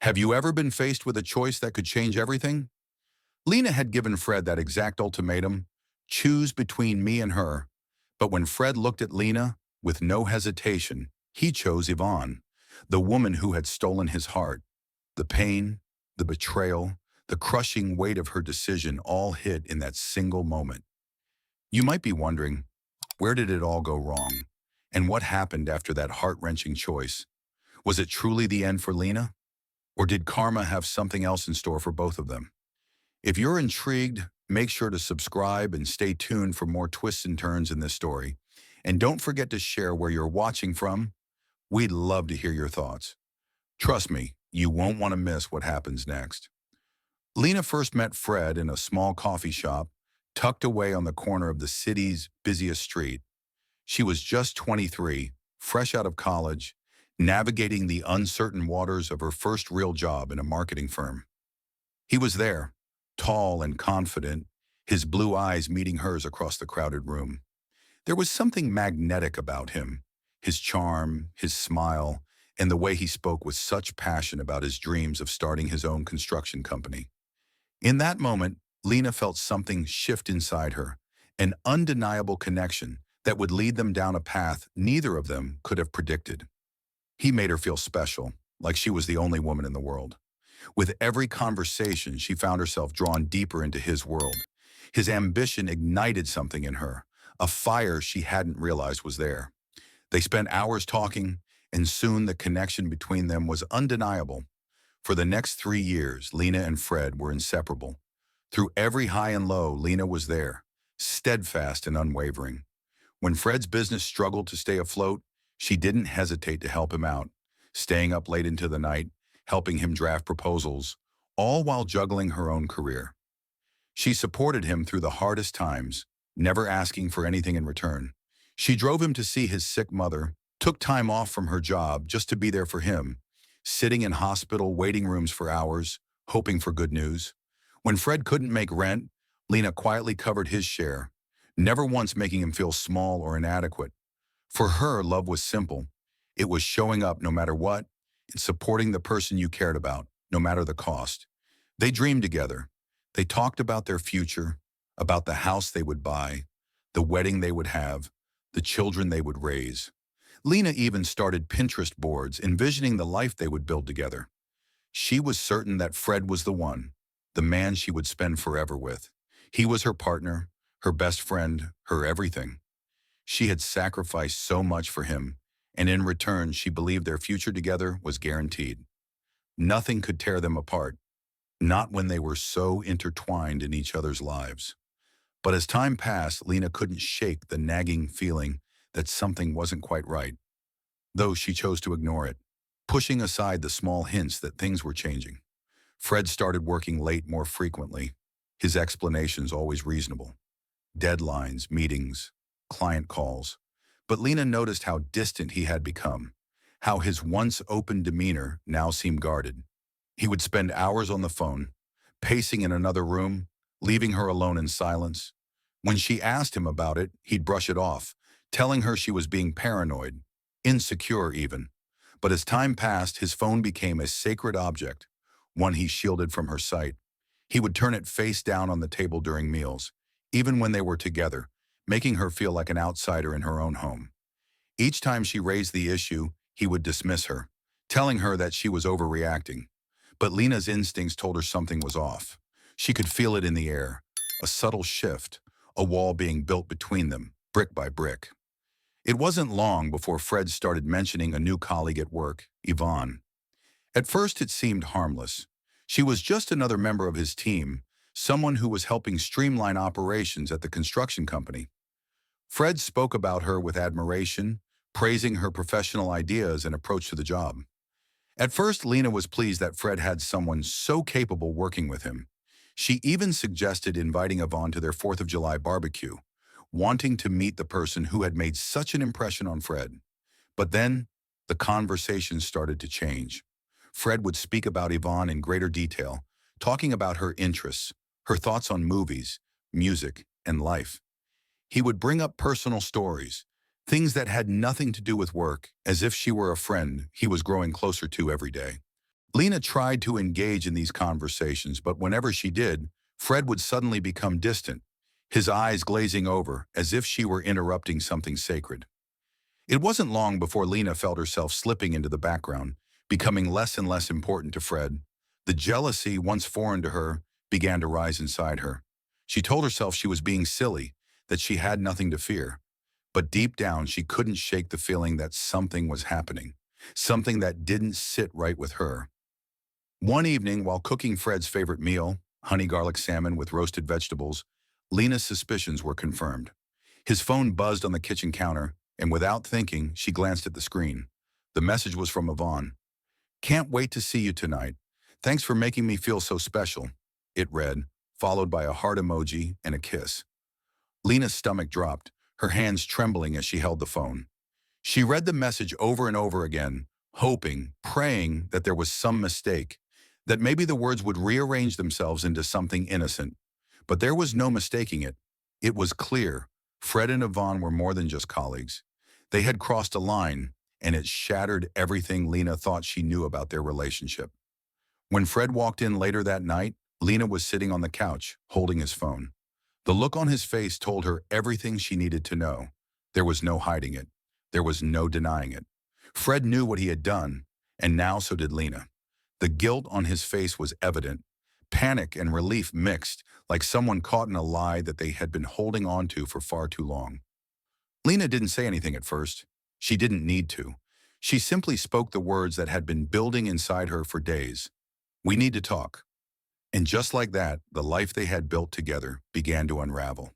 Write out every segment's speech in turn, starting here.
Have you ever been faced with a choice that could change everything? Lena had given Fred that exact ultimatum: choose between me and her. But when Fred looked at Lena, with no hesitation, he chose Yvonne, the woman who had stolen his heart. The pain, the betrayal, the crushing weight of her decision all hit in that single moment. You might be wondering, where did it all go wrong? And what happened after that heart-wrenching choice? Was it truly the end for Lena? Or did karma have something else in store for both of them? If you're intrigued, make sure to subscribe and stay tuned for more twists and turns in this story. And don't forget to share where you're watching from. We'd love to hear your thoughts. Trust me, you won't want to miss what happens next. Lena first met Fred in a small coffee shop tucked away on the corner of the city's busiest street. She was just 23, fresh out of college, navigating the uncertain waters of her first real job in a marketing firm. He was there, tall and confident, his blue eyes meeting hers across the crowded room. There was something magnetic about him, his charm, his smile, and the way he spoke with such passion about his dreams of starting his own construction company. In that moment, Lena felt something shift inside her, an undeniable connection that would lead them down a path neither of them could have predicted. He made her feel special, like she was the only woman in the world. With every conversation, she found herself drawn deeper into his world. His ambition ignited something in her, a fire she hadn't realized was there. They spent hours talking, and soon the connection between them was undeniable. For the next 3 years, Lena and Fred were inseparable. Through every high and low, Lena was there, steadfast and unwavering. When Fred's business struggled to stay afloat, she didn't hesitate to help him out, staying up late into the night, helping him draft proposals, all while juggling her own career. She supported him through the hardest times, never asking for anything in return. She drove him to see his sick mother, took time off from her job just to be there for him, sitting in hospital waiting rooms for hours, hoping for good news. When Fred couldn't make rent, Lena quietly covered his share, never once making him feel small or inadequate. For her, love was simple. It was showing up no matter what, and supporting the person you cared about, no matter the cost. They dreamed together. They talked about their future, about the house they would buy, the wedding they would have, the children they would raise. Lena even started Pinterest boards, envisioning the life they would build together. She was certain that Fred was the one, the man she would spend forever with. He was her partner, her best friend, her everything. She had sacrificed so much for him, and in return, she believed their future together was guaranteed. Nothing could tear them apart, not when they were so intertwined in each other's lives. But as time passed, Lena couldn't shake the nagging feeling that something wasn't quite right, though she chose to ignore it, pushing aside the small hints that things were changing. Fred started working late more frequently, his explanations always reasonable. Deadlines, meetings, client calls. But Lena noticed how distant he had become, how his once open demeanor now seemed guarded. He would spend hours on the phone, pacing in another room, leaving her alone in silence. When she asked him about it, he'd brush it off, telling her she was being paranoid, insecure even. But as time passed, his phone became a sacred object, one he shielded from her sight. He would turn it face down on the table during meals, even when they were together, making her feel like an outsider in her own home. Each time she raised the issue, he would dismiss her, telling her that she was overreacting. But Lena's instincts told her something was off. She could feel it in the air, a subtle shift, a wall being built between them, brick by brick. It wasn't long before Fred started mentioning a new colleague at work, Yvonne. At first it seemed harmless. She was just another member of his team, someone who was helping streamline operations at the construction company. Fred spoke about her with admiration, praising her professional ideas and approach to the job. At first, Lena was pleased that Fred had someone so capable working with him. She even suggested inviting Yvonne to their 4th of July barbecue, wanting to meet the person who had made such an impression on Fred. But then, the conversation started to change. Fred would speak about Yvonne in greater detail, talking about her interests, her thoughts on movies, music, and life. He would bring up personal stories, things that had nothing to do with work, as if she were a friend he was growing closer to every day. Lena tried to engage in these conversations, but whenever she did, Fred would suddenly become distant, his eyes glazing over as if she were interrupting something sacred. It wasn't long before Lena felt herself slipping into the background, becoming less and less important to Fred. The jealousy, once foreign to her, began to rise inside her. She told herself she was being silly, that she had nothing to fear. But deep down, she couldn't shake the feeling that something was happening, something that didn't sit right with her. One evening, while cooking Fred's favorite meal, honey garlic salmon with roasted vegetables, Lena's suspicions were confirmed. His phone buzzed on the kitchen counter, and without thinking, she glanced at the screen. The message was from Yvonne. "Can't wait to see you tonight. Thanks for making me feel so special," it read, followed by a heart emoji and a kiss. Lena's stomach dropped, her hands trembling as she held the phone. She read the message over and over again, hoping, praying that there was some mistake, that maybe the words would rearrange themselves into something innocent. But there was no mistaking it. It was clear. Fred and Yvonne were more than just colleagues. They had crossed a line, and it shattered everything Lena thought she knew about their relationship. When Fred walked in later that night, Lena was sitting on the couch, holding his phone. The look on his face told her everything she needed to know. There was no hiding it. There was no denying it. Fred knew what he had done, and now so did Lena. The guilt on his face was evident. Panic and relief mixed, like someone caught in a lie that they had been holding on to for far too long. Lena didn't say anything at first. She didn't need to. She simply spoke the words that had been building inside her for days. "We need to talk." And just like that, the life they had built together began to unravel.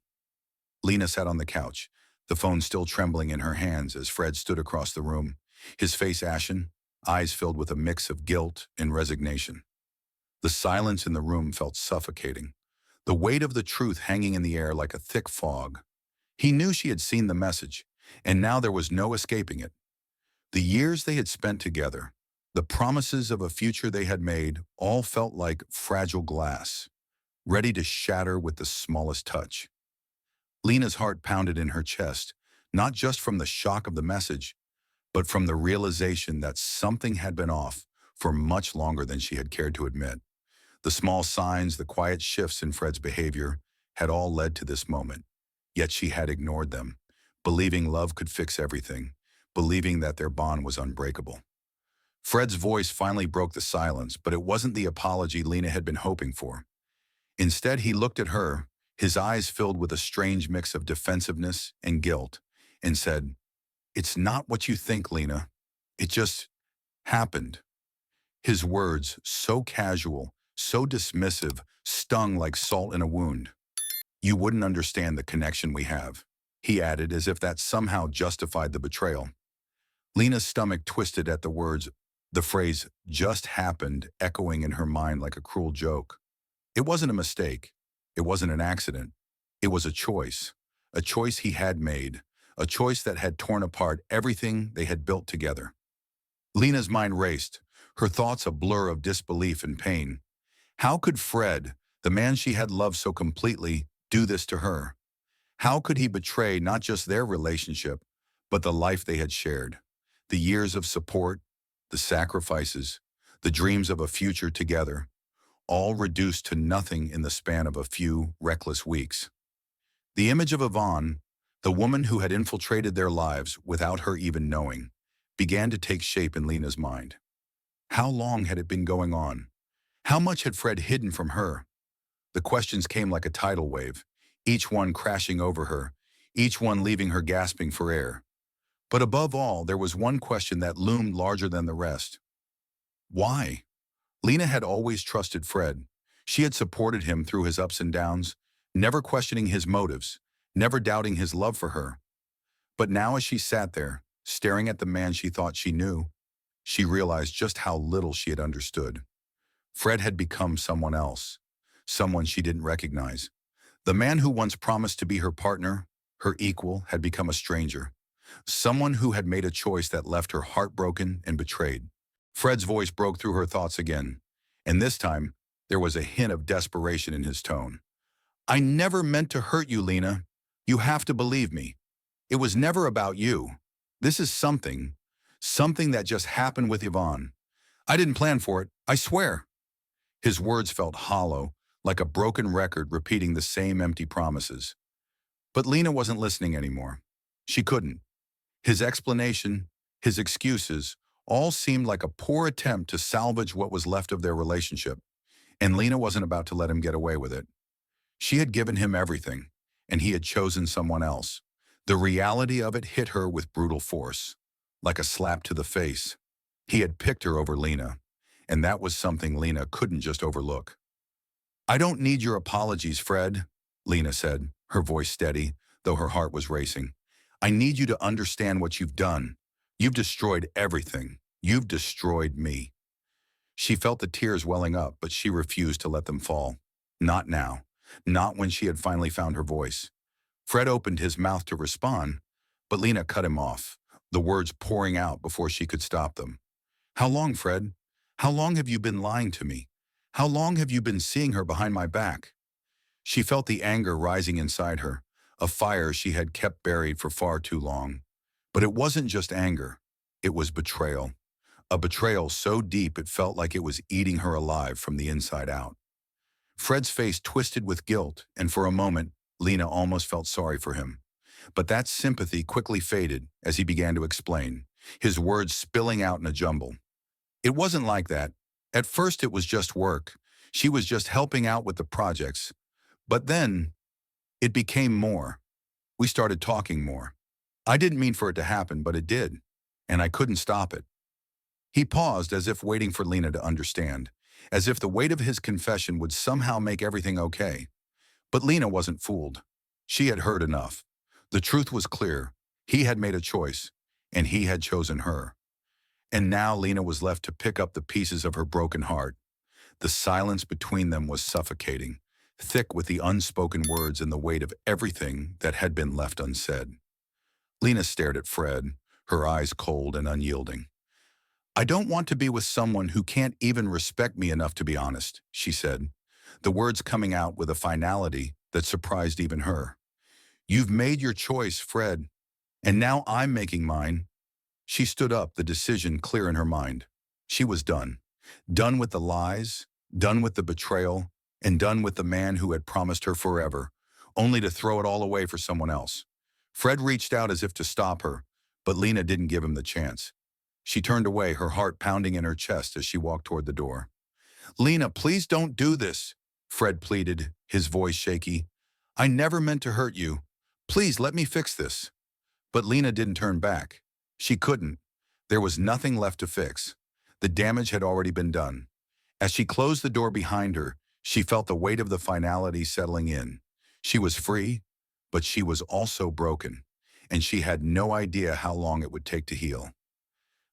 Lena sat on the couch, the phone still trembling in her hands as Fred stood across the room, his face ashen, eyes filled with a mix of guilt and resignation. The silence in the room felt suffocating, the weight of the truth hanging in the air like a thick fog. He knew she had seen the message, and now there was no escaping it. The years they had spent together, the promises of a future they had made, all felt like fragile glass, ready to shatter with the smallest touch. Lena's heart pounded in her chest, not just from the shock of the message, but from the realization that something had been off for much longer than she had cared to admit. The small signs, the quiet shifts in Fred's behavior had all led to this moment, yet she had ignored them, believing love could fix everything, believing that their bond was unbreakable. Fred's voice finally broke the silence, but it wasn't the apology Lena had been hoping for. Instead, he looked at her, his eyes filled with a strange mix of defensiveness and guilt, and said, "It's not what you think, Lena. It just happened." His words, so casual, so dismissive, stung like salt in a wound. "You wouldn't understand the connection we have," he added, as if that somehow justified the betrayal. Lena's stomach twisted at the words, the phrase "just happened" echoing in her mind like a cruel joke. It wasn't a mistake. It wasn't an accident. It was a choice he had made, a choice that had torn apart everything they had built together. Lena's mind raced, her thoughts a blur of disbelief and pain. How could Fred, the man she had loved so completely, do this to her? How could he betray not just their relationship, but the life they had shared? The years of support, the sacrifices, the dreams of a future together, all reduced to nothing in the span of a few reckless weeks. The image of Yvonne, the woman who had infiltrated their lives without her even knowing, began to take shape in Lena's mind. How long had it been going on? How much had Fred hidden from her? The questions came like a tidal wave, each one crashing over her, each one leaving her gasping for air. But above all, there was one question that loomed larger than the rest. Why? Lena had always trusted Fred. She had supported him through his ups and downs, never questioning his motives, never doubting his love for her. But now as she sat there, staring at the man she thought she knew, she realized just how little she had understood. Fred had become someone else, someone she didn't recognize. The man who once promised to be her partner, her equal, had become a stranger. Someone who had made a choice that left her heartbroken and betrayed. Fred's voice broke through her thoughts again, and this time, there was a hint of desperation in his tone. "I never meant to hurt you, Lena. You have to believe me. It was never about you. This is something that just happened with Yvonne. I didn't plan for it, I swear. His words felt hollow, like a broken record repeating the same empty promises. But Lena wasn't listening anymore. She couldn't. His explanation, his excuses, all seemed like a poor attempt to salvage what was left of their relationship, and Lena wasn't about to let him get away with it. She had given him everything, and he had chosen someone else. The reality of it hit her with brutal force, like a slap to the face. He had picked her over Lena, and that was something Lena couldn't just overlook. I don't need your apologies, Fred, Lena said, her voice steady, though her heart was racing. I need you to understand what you've done. You've destroyed everything. You've destroyed me. She felt the tears welling up, but she refused to let them fall. Not now. Not when she had finally found her voice. Fred opened his mouth to respond, but Lena cut him off, the words pouring out before she could stop them. How long, Fred? How long have you been lying to me? How long have you been seeing her behind my back? She felt the anger rising inside her, a fire she had kept buried for far too long. But it wasn't just anger. It was betrayal. A betrayal so deep it felt like it was eating her alive from the inside out. Fred's face twisted with guilt, and for a moment, Lena almost felt sorry for him. But that sympathy quickly faded as he began to explain, his words spilling out in a jumble. It wasn't like that. At first it was just work. She was just helping out with the projects. But then, it became more. We started talking more. I didn't mean for it to happen, but it did. And I couldn't stop it. He paused as if waiting for Lena to understand, as if the weight of his confession would somehow make everything okay. But Lena wasn't fooled. She had heard enough. The truth was clear. He had made a choice, and he had chosen her. And now Lena was left to pick up the pieces of her broken heart. The silence between them was suffocating, thick with the unspoken words and the weight of everything that had been left unsaid. Lena stared at Fred, her eyes cold and unyielding. I don't want to be with someone who can't even respect me enough to be honest, she said, the words coming out with a finality that surprised even her. You've made your choice, Fred, and now I'm making mine. She stood up, the decision clear in her mind. She was done. Done with the lies, done with the betrayal, and done with the man who had promised her forever, only to throw it all away for someone else. Fred reached out as if to stop her, but Lena didn't give him the chance. She turned away, her heart pounding in her chest as she walked toward the door. Lena, please don't do this, Fred pleaded, his voice shaky. I never meant to hurt you. Please let me fix this. But Lena didn't turn back. She couldn't. There was nothing left to fix. The damage had already been done. As she closed the door behind her, she felt the weight of the finality settling in. She was free, but she was also broken, and she had no idea how long it would take to heal.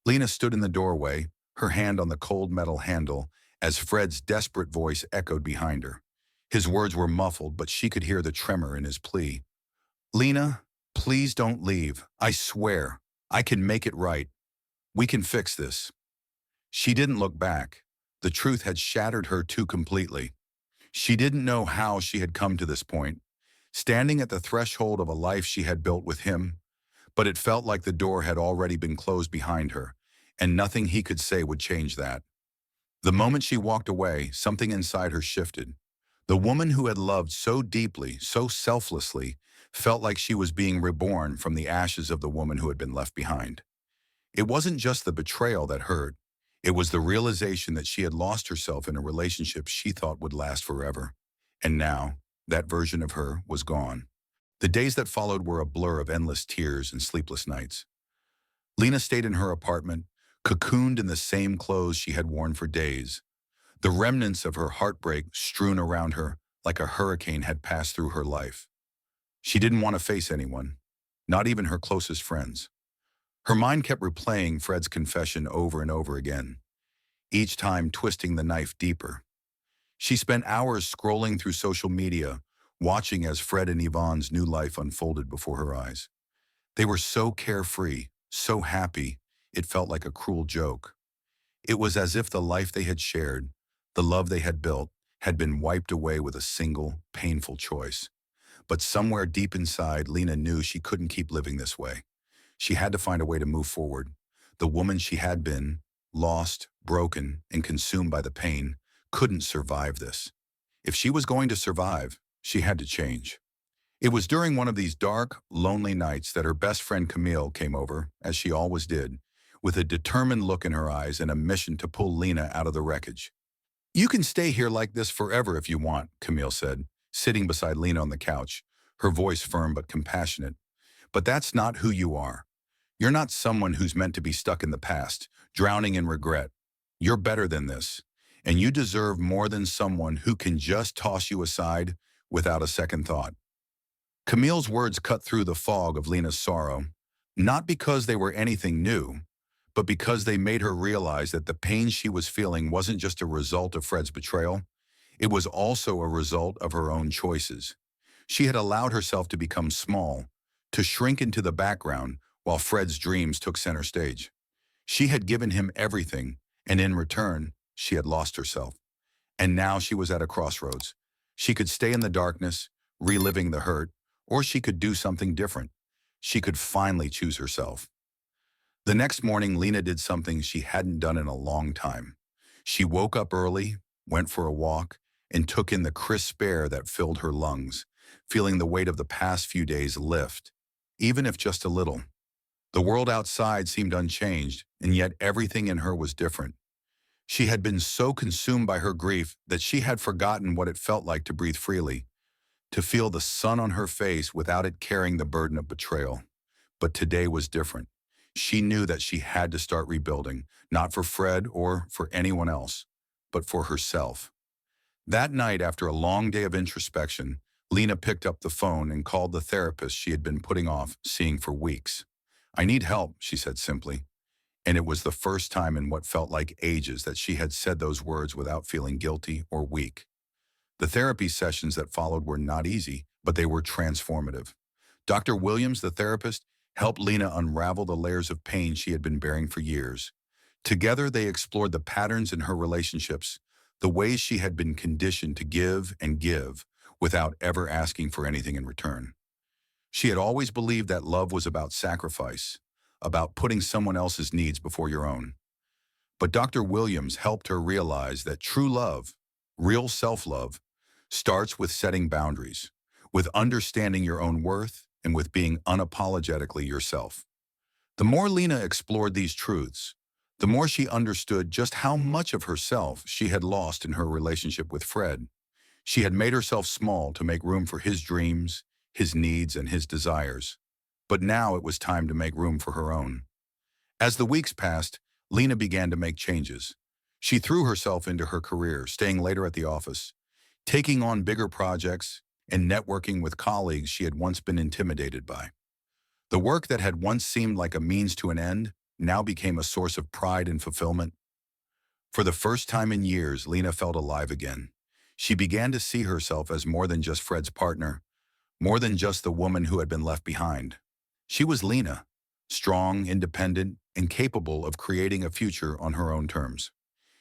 Lena stood in the doorway, her hand on the cold metal handle, as Fred's desperate voice echoed behind her. His words were muffled, but she could hear the tremor in his plea. Lena, please don't leave. I swear. I can make it right. We can fix this. She didn't look back. The truth had shattered her too completely. She didn't know how she had come to this point, standing at the threshold of a life she had built with him, but it felt like the door had already been closed behind her, and nothing he could say would change that. The moment she walked away, something inside her shifted. The woman who had loved so deeply, so selflessly, felt like she was being reborn from the ashes of the woman who had been left behind. It wasn't just the betrayal that hurt. It was the realization that she had lost herself in a relationship she thought would last forever. And now, that version of her was gone. The days that followed were a blur of endless tears and sleepless nights. Lena stayed in her apartment, cocooned in the same clothes she had worn for days. The remnants of her heartbreak strewn around her like a hurricane had passed through her life. She didn't want to face anyone, not even her closest friends. Her mind kept replaying Fred's confession over and over again, each time twisting the knife deeper. She spent hours scrolling through social media, watching as Fred and Yvonne's new life unfolded before her eyes. They were so carefree, so happy, it felt like a cruel joke. It was as if the life they had shared, the love they had built, had been wiped away with a single, painful choice. But somewhere deep inside, Lena knew she couldn't keep living this way. She had to find a way to move forward. The woman she had been, lost, broken, and consumed by the pain, couldn't survive this. If she was going to survive, she had to change. It was during one of these dark, lonely nights that her best friend Camille came over, as she always did, with a determined look in her eyes and a mission to pull Lena out of the wreckage. "You can stay here like this forever if you want," Camille said, sitting beside Lena on the couch, her voice firm but compassionate. "But that's not who you are. You're not someone who's meant to be stuck in the past, drowning in regret. You're better than this, and you deserve more than someone who can just toss you aside without a second thought." Camille's words cut through the fog of Lena's sorrow, not because they were anything new, but because they made her realize that the pain she was feeling wasn't just a result of Fred's betrayal, it was also a result of her own choices. She had allowed herself to become small, to shrink into the background while Fred's dreams took center stage. She had given him everything, and in return, she had lost herself. And now she was at a crossroads. She could stay in the darkness, reliving the hurt, or she could do something different. She could finally choose herself. The next morning, Lena did something she hadn't done in a long time. She woke up early, went for a walk, and took in the crisp air that filled her lungs, feeling the weight of the past few days lift, even if just a little. The world outside seemed unchanged, and yet everything in her was different. She had been so consumed by her grief that she had forgotten what it felt like to breathe freely, to feel the sun on her face without it carrying the burden of betrayal. But today was different. She knew that she had to start rebuilding, not for Fred or for anyone else, but for herself. That night, after a long day of introspection, Lena picked up the phone and called the therapist she had been putting off seeing for weeks. "I need help," she said simply. And it was the first time in what felt like ages that she had said those words without feeling guilty or weak. The therapy sessions that followed were not easy, but they were transformative. Dr. Williams, the therapist, helped Lena unravel the layers of pain she had been bearing for years. Together, they explored the patterns in her relationships, the ways she had been conditioned to give and give without ever asking for anything in return. She had always believed that love was about sacrifice, about putting someone else's needs before your own. But Dr. Williams helped her realize that true love, real self-love, starts with setting boundaries, with understanding your own worth, and with being unapologetically yourself. The more Lena explored these truths, the more she understood just how much of herself she had lost in her relationship with Fred. She had made herself small to make room for his dreams, his needs, and his desires. But now it was time to make room for her own. As the weeks passed, Lena began to make changes. She threw herself into her career, staying later at the office, taking on bigger projects, and networking with colleagues she had once been intimidated by. The work that had once seemed like a means to an end now became a source of pride and fulfillment. For the first time in years, Lena felt alive again. She began to see herself as more than just Fred's partner, more than just the woman who had been left behind. She was Lena, strong, independent, and capable of creating a future on her own terms.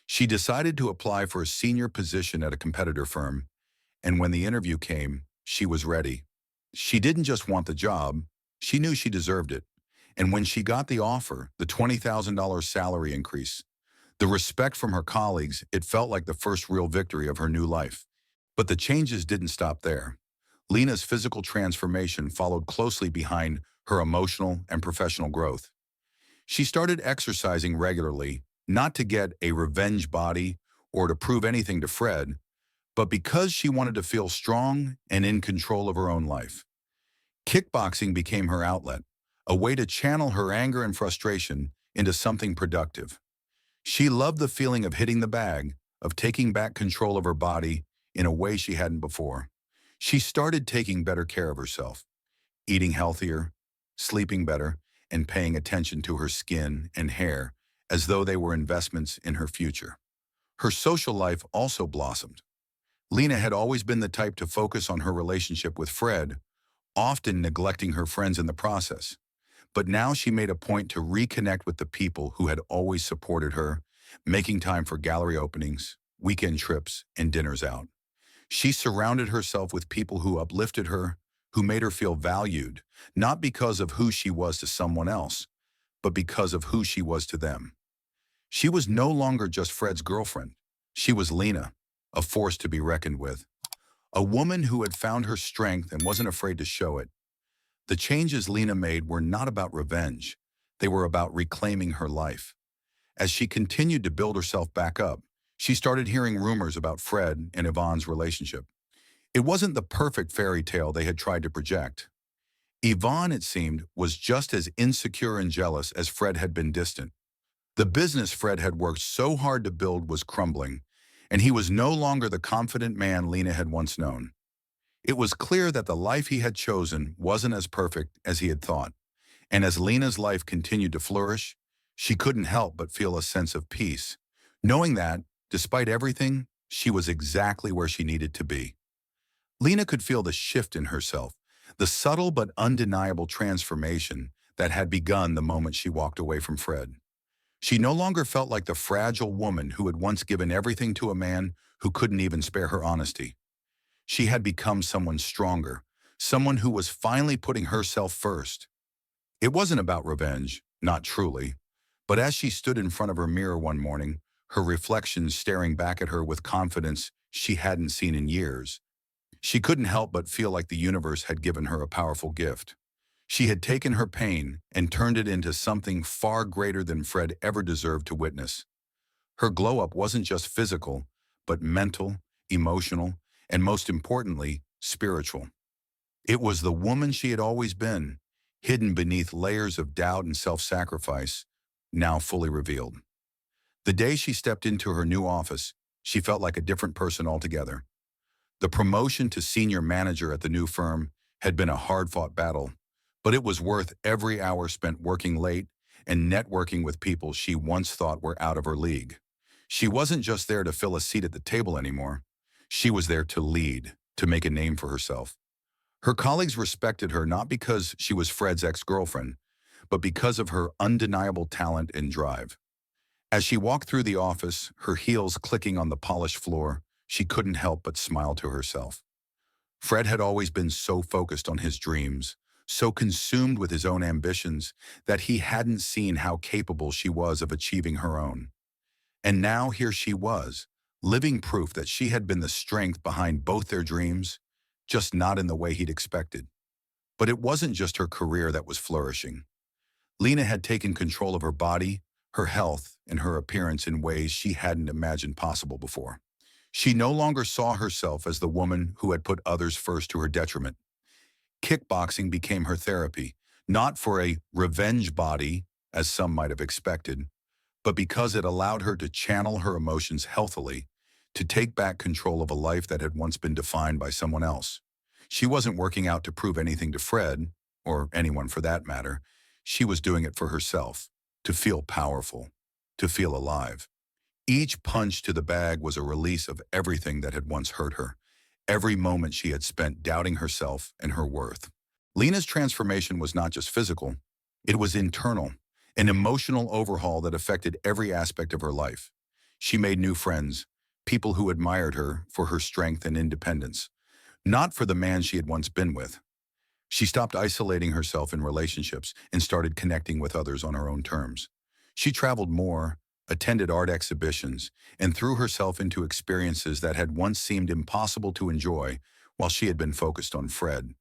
She decided to apply for a senior position at a competitor firm, and when the interview came, she was ready. She didn't just want the job, she knew she deserved it. And when she got the offer, the $20,000 salary increase, the respect from her colleagues, it felt like the first real victory of her new life. But the changes didn't stop there. Lena's physical transformation followed closely behind her emotional and professional growth. She started exercising regularly, not to get a revenge body or to prove anything to Fred, but because she wanted to feel strong and in control of her own life. Kickboxing became her outlet, a way to channel her anger and frustration into something productive. She loved the feeling of hitting the bag, of taking back control of her body in a way she hadn't before. She started taking better care of herself, eating healthier, sleeping better, and paying attention to her skin and hair as though they were investments in her future. Her social life also blossomed. Lena had always been the type to focus on her relationship with Fred, often neglecting her friends in the process. But now she made a point to reconnect with the people who had always supported her, making time for gallery openings, weekend trips, and dinners out. She surrounded herself with people who uplifted her, who made her feel valued, not because of who she was to someone else, but because of who she was to them. She was no longer just Fred's girlfriend. She was Lena, a force to be reckoned with. A woman who had found her strength and wasn't afraid to show it. The changes Lena made were not about revenge. They were about reclaiming her life. As she continued to build herself back up, she started hearing rumors about Fred and Yvonne's relationship. It wasn't the perfect fairy tale they had tried to project. Yvonne, it seemed, was just as insecure and jealous as Fred had been distant. The business Fred had worked so hard to build was crumbling, and he was no longer the confident man Lena had once known. It was clear that the life he had chosen wasn't as perfect as he had thought, and as Lena's life continued to flourish, she couldn't help but feel a sense of peace, knowing that, despite everything, she was exactly where she needed to be. Lena could feel the shift in herself, the subtle but undeniable transformation that had begun the moment she walked away from Fred. She no longer felt like the fragile woman who had once given everything to a man who couldn't even spare her honesty. She had become someone stronger, someone who was finally putting herself first. It wasn't about revenge, not truly, but as she stood in front of her mirror one morning, her reflection staring back at her with confidence she hadn't seen in years, she couldn't help but feel like the universe had given her a powerful gift. She had taken her pain and turned it into something far greater than Fred ever deserved to witness. Her glow-up wasn't just physical, but mental, emotional, and most importantly, spiritual. It was the woman she had always been, hidden beneath layers of doubt and self-sacrifice, now fully revealed. The day she stepped into her new office, she felt like a different person altogether. The promotion to senior manager at the new firm had been a hard-fought battle, but it was worth every hour spent working late and networking with people she once thought were out of her league. She wasn't just there to fill a seat at the table anymore. She was there to lead, to make a name for herself. Her colleagues respected her not because she was Fred's ex-girlfriend, but because of her undeniable talent and drive. As she walked through the office, her heels clicking on the polished floor, she couldn't help but smile to herself. Fred had always been so focused on his dreams, so consumed with his own ambitions, that he hadn't seen how capable she was of achieving her own. And now here she was, living proof that she had been the strength behind both their dreams, just not in the way he'd expected. But it wasn't just her career that was flourishing. Lena had taken control of her body, her health, and her appearance in ways she hadn't imagined possible before. She no longer saw herself as the woman who had put others first to her detriment. Kickboxing became her therapy, not for a revenge body, as some might have expected, but because it allowed her to channel her emotions healthily, to take back control of a life that had once been defined by someone else. She wasn't working out to prove anything to Fred, or anyone for that matter. She was doing it for herself, to feel powerful, to feel alive. Each punch to the bag was a release of everything that had once hurt her, every moment she had spent doubting herself and her worth. Lena's transformation was not just physical, it was internal, an emotional overhaul that affected every aspect of her life. She made new friends, people who admired her for her strength and independence, not for the man she had once been with. She stopped isolating herself in relationships and started connecting with others on her own terms. She traveled more, attended art exhibitions, and threw herself into experiences that had once seemed impossible to enjoy while she had been focused on Fred.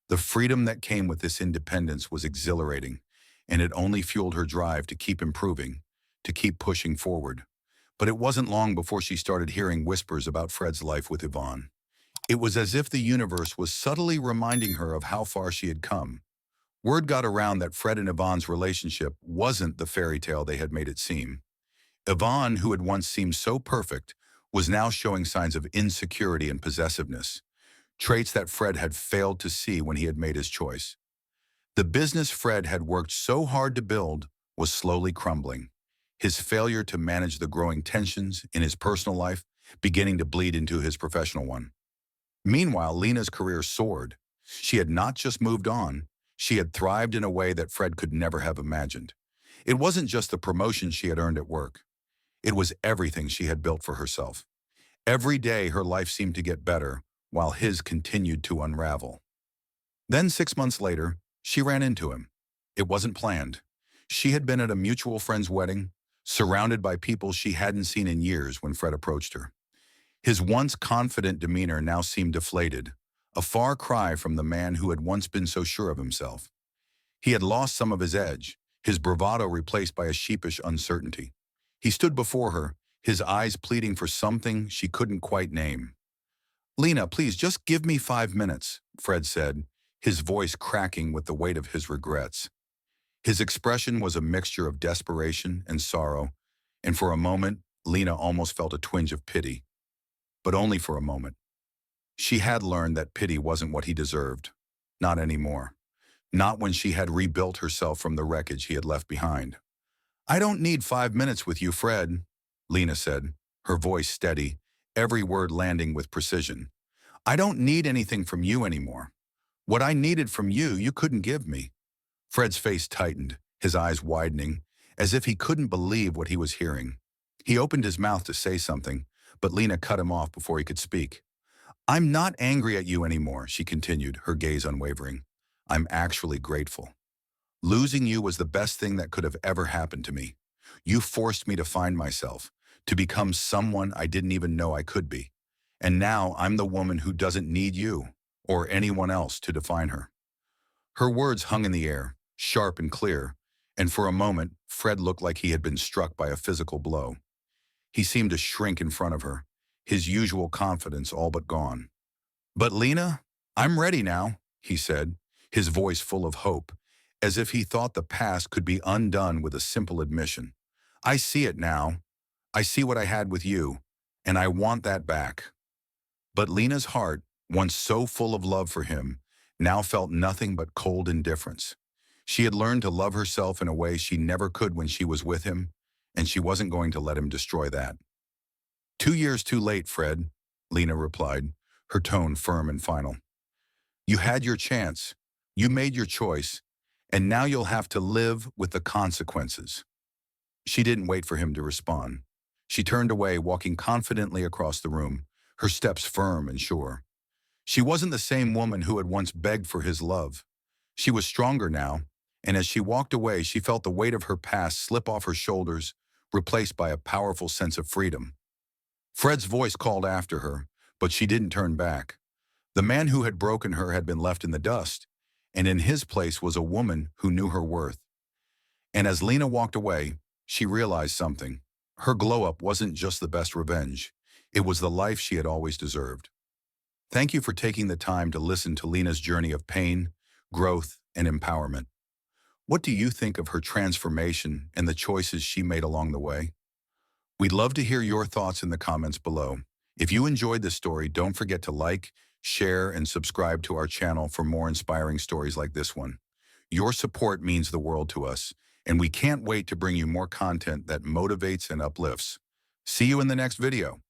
The freedom that came with this independence was exhilarating, and it only fueled her drive to keep improving, to keep pushing forward. But it wasn't long before she started hearing whispers about Fred's life with Yvonne. It was as if the universe was subtly reminding her of how far she had come. Word got around that Fred and Yvonne's relationship wasn't the fairy tale they had made it seem. Yvonne, who had once seemed so perfect, was now showing signs of insecurity and possessiveness, traits that Fred had failed to see when he had made his choice. The business Fred had worked so hard to build was slowly crumbling, his failure to manage the growing tensions in his personal life beginning to bleed into his professional one. Meanwhile, Lena's career soared. She had not just moved on, she had thrived in a way that Fred could never have imagined. It wasn't just the promotion she had earned at work. It was everything she had built for herself. Every day her life seemed to get better, while his continued to unravel. Then 6 months later, she ran into him. It wasn't planned. She had been at a mutual friend's wedding, surrounded by people she hadn't seen in years when Fred approached her. His once confident demeanor now seemed deflated, a far cry from the man who had once been so sure of himself. He had lost some of his edge, his bravado replaced by a sheepish uncertainty. He stood before her, his eyes pleading for something she couldn't quite name. "Lena, please, just give me 5 minutes," Fred said, his voice cracking with the weight of his regrets. His expression was a mixture of desperation and sorrow, and for a moment, Lena almost felt a twinge of pity. But only for a moment. She had learned that pity wasn't what he deserved. Not anymore. Not when she had rebuilt herself from the wreckage he had left behind. "I don't need 5 minutes with you, Fred," Lena said, her voice steady, every word landing with precision. "I don't need anything from you anymore. What I needed from you, you couldn't give me." Fred's face tightened, his eyes widening, as if he couldn't believe what he was hearing. He opened his mouth to say something, but Lena cut him off before he could speak. "I'm not angry at you anymore," she continued, her gaze unwavering. "I'm actually grateful. Losing you was the best thing that could have ever happened to me. You forced me to find myself, to become someone I didn't even know I could be. And now I'm the woman who doesn't need you, or anyone else, to define her." Her words hung in the air, sharp and clear, and for a moment, Fred looked like he had been struck by a physical blow. He seemed to shrink in front of her, his usual confidence all but gone. "But Lena, I'm ready now," he said, his voice full of hope, as if he thought the past could be undone with a simple admission. "I see it now. I see what I had with you, and I want that back." But Lena's heart, once so full of love for him, now felt nothing but cold indifference. She had learned to love herself in a way she never could when she was with him, and she wasn't going to let him destroy that. "2 years too late, Fred," Lena replied, her tone firm and final. "You had your chance, you made your choice, and now you'll have to live with the consequences." She didn't wait for him to respond. She turned away, walking confidently across the room, her steps firm and sure. She wasn't the same woman who had once begged for his love. She was stronger now, and as she walked away, she felt the weight of her past slip off her shoulders, replaced by a powerful sense of freedom. Fred's voice called after her, but she didn't turn back. The man who had broken her had been left in the dust, and in his place was a woman who knew her worth. And as Lena walked away, she realized something. Her glow-up wasn't just the best revenge. It was the life she had always deserved. Thank you for taking the time to listen to Lena's journey of pain, growth, and empowerment. What do you think of her transformation and the choices she made along the way? We'd love to hear your thoughts in the comments below. If you enjoyed this story, don't forget to like, share, and subscribe to our channel for more inspiring stories like this one. Your support means the world to us, and we can't wait to bring you more content that motivates and uplifts. See you in the next video.